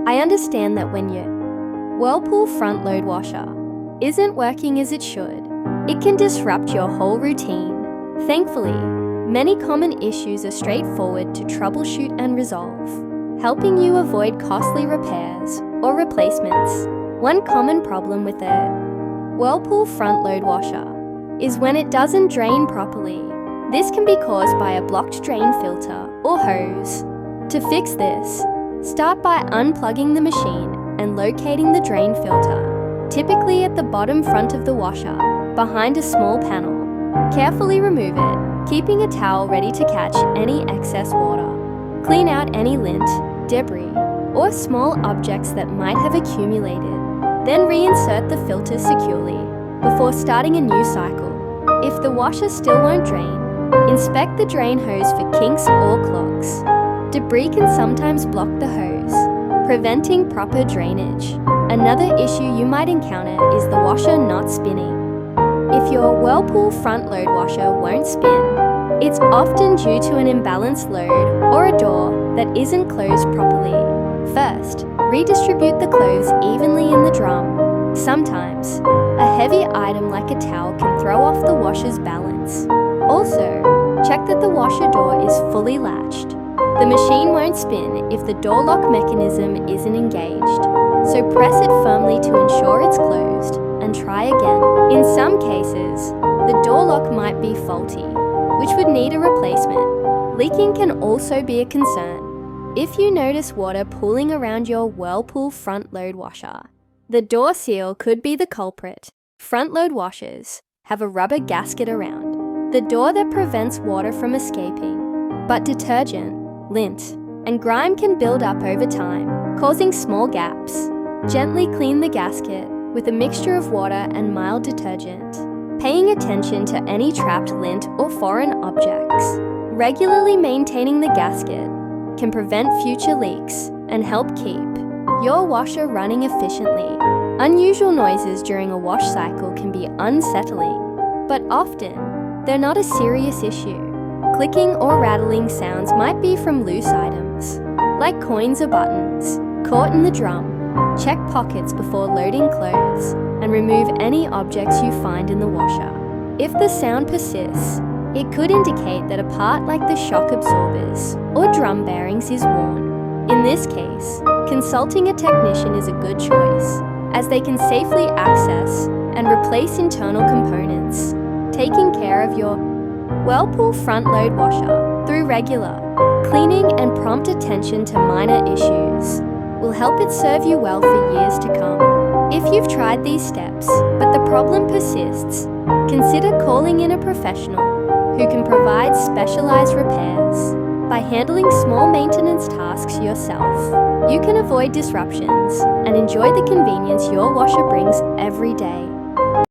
I understand that when your Whirlpool Front Load Washer isn't working as it should, it can disrupt your whole routine. Thankfully, many common issues are straightforward to troubleshoot and resolve, helping you avoid costly repairs or replacements. One common problem with a Whirlpool Front Load Washer is when it doesn't drain properly. This can be caused by a blocked drain filter or hose. To fix this, start by unplugging the machine and locating the drain filter, typically at the bottom front of the washer, behind a small panel. Carefully remove it, keeping a towel ready to catch any excess water. Clean out any lint, debris, or small objects that might have accumulated. Then reinsert the filter securely before starting a new cycle. If the washer still won't drain, inspect the drain hose for kinks or clogs. Debris can sometimes block the hose, preventing proper drainage. Another issue you might encounter is the washer not spinning. If your Whirlpool Front Load Washer won't spin, it's often due to an imbalanced load or a door that isn't closed properly. First, redistribute the clothes evenly in the drum. Sometimes, a heavy item like a towel can throw off the washer's balance. Also, check that the washer door is fully latched. The machine won't spin if the door lock mechanism isn't engaged, so press it firmly to ensure it's closed and try again. In some cases, the door lock might be faulty, which would need a replacement. Leaking can also be a concern. If you notice water pooling around your Whirlpool Front Load Washer, the door seal could be the culprit. Front load washers have a rubber gasket around the door that prevents water from escaping, but detergent, lint, and grime can build up over time, causing small gaps. Gently clean the gasket with a mixture of water and mild detergent, paying attention to any trapped lint or foreign objects. Regularly maintaining the gasket can prevent future leaks and help keep your washer running efficiently. Unusual noises during a wash cycle can be unsettling, but often they're not a serious issue. Clicking or rattling sounds might be from loose items, like coins or buttons, caught in the drum. Check pockets before loading clothes and remove any objects you find in the washer. If the sound persists, it could indicate that a part like the shock absorbers or drum bearings is worn. In this case, consulting a technician is a good choice, as they can safely access and replace internal components. Taking care of your Whirlpool Front Load Washer through regular cleaning and prompt attention to minor issues will help it serve you well for years to come. If you've tried these steps, but the problem persists, consider calling in a professional who can provide specialized repairs. By handling small maintenance tasks yourself, you can avoid disruptions and enjoy the convenience your washer brings every day.